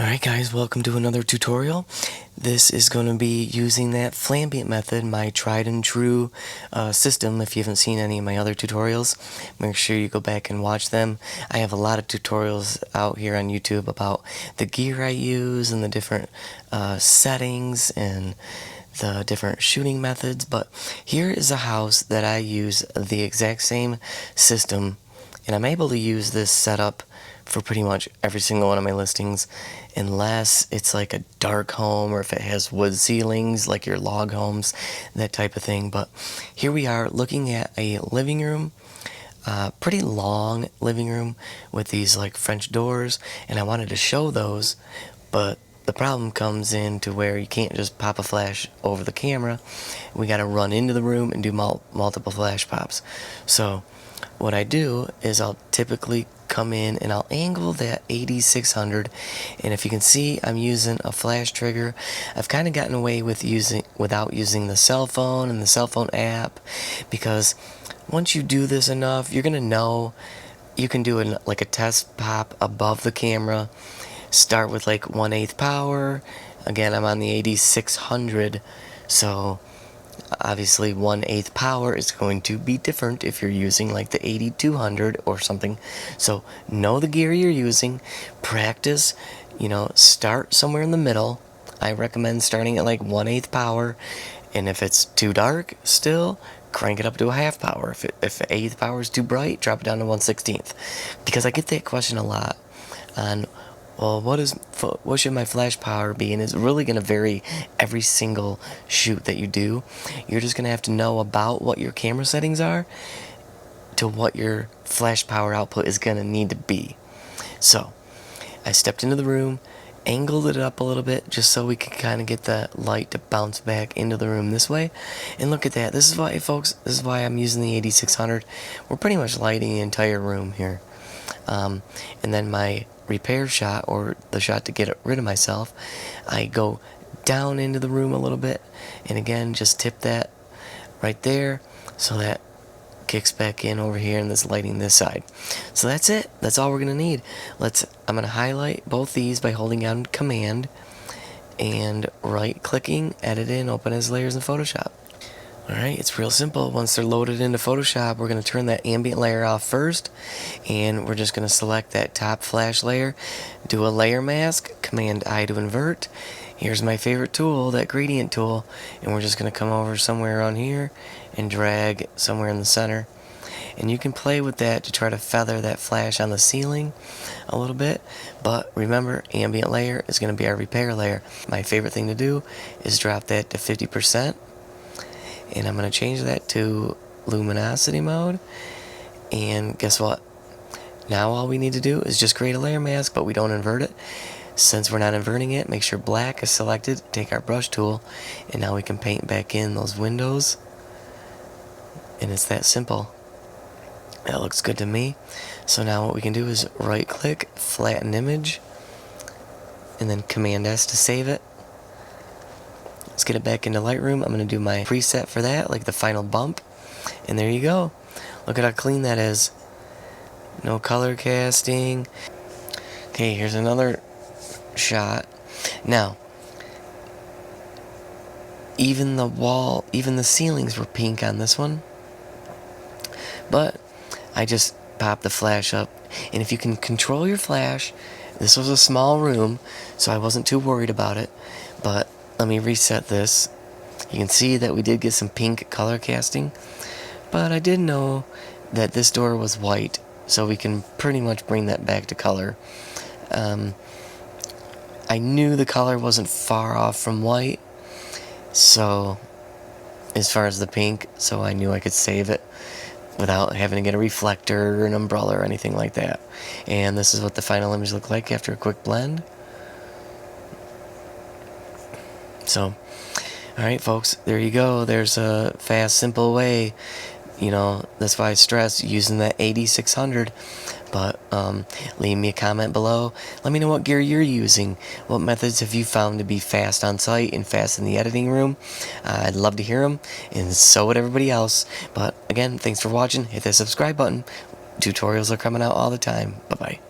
Alright guys, welcome to another tutorial. This is going to be using that Flambient method, my tried and true system. If you haven't seen any of my other tutorials, make sure you go back and watch them. I have a lot of tutorials out here on YouTube about the gear I use and the different settings and the different shooting methods, but here is a house that I use the exact same system, and I'm able to use this setup for pretty much every single one of my listings, unless it's like a dark home or if it has wood ceilings like your log homes, that type of thing. But here we are looking at a living room, pretty long living room with these like French doors, and I wanted to show those, but the problem comes in to where you can't just pop a flash over the camera. We got to run into the room and do multiple flash pops. So what I do is I'll typically come in and I'll angle that AD600, and if you can see, I'm using a flash trigger. I've kind of gotten away with without using the cell phone and the cell phone app, because once you do this enough, you're gonna know you can do like a test pop above the camera. Start with like 1/8 power. Again, I'm on the AD600, so obviously 1/8 power is going to be different if you're using like the AD200 or something. So know the gear you're using, practice, start somewhere in the middle. I recommend starting at like 1/8 power, and if it's too dark still, crank it up to a half power. If 1/8 power is too bright, drop it down to 1/16, because I get that question a lot on, well, what should my flash power be? And it's really going to vary every single shoot that you do. You're just going to have to know about what your camera settings are to what your flash power output is going to need to be. So I stepped into the room, angled it up a little bit just so we could kind of get the light to bounce back into the room this way. And look at that. This is why, folks, this is why I'm using the AD600. We're pretty much lighting the entire room here. And then my repair shot, or the shot to get rid of myself, I go down into the room a little bit, and again just tip that right there so that kicks back in over here, and this lighting this side. So that's it. That's all we're gonna need. I'm gonna highlight both these by holding down Command and right clicking, edit in, open as layers in Photoshop. Alright, it's real simple. Once they're loaded into Photoshop, we're going to turn that ambient layer off first, and we're just going to select that top flash layer, do a layer mask, Command I to invert. Here's my favorite tool, that gradient tool, and we're just going to come over somewhere around here and drag somewhere in the center. And you can play with that to try to feather that flash on the ceiling a little bit, but remember, ambient layer is going to be our repair layer. My favorite thing to do is drop that to 50%. And I'm going to change that to luminosity mode, and guess what? Now all we need to do is just create a layer mask, but we don't invert it. Since we're not inverting it, make sure black is selected, take our brush tool, and now we can paint back in those windows, and it's that simple. That looks good to me. So now what we can do is right click, flatten image, and then Command S to save it. Let's get it back into Lightroom. I'm going to do my preset for that, like the final bump. And there you go. Look at how clean that is. No color casting. Okay, here's another shot. Now, even the ceilings were pink on this one. But I just popped the flash up. And if you can control your flash, this was a small room, so I wasn't too worried about it. But let me reset this. You can see that we did get some pink color casting, but I did know that this door was white, so we can pretty much bring that back to color. I knew the color wasn't far off from white, so as far as the pink, so I knew I could save it without having to get a reflector or an umbrella or anything like that. And this is what the final image looked like after a quick blend. So, alright folks, there you go. There's a fast, simple way. That's why I stress using that AD600. But leave me a comment below. Let me know what gear you're using. What methods have you found to be fast on site and fast in the editing room? I'd love to hear them, and so would everybody else. But again, thanks for watching. Hit that subscribe button. Tutorials are coming out all the time. Bye-bye.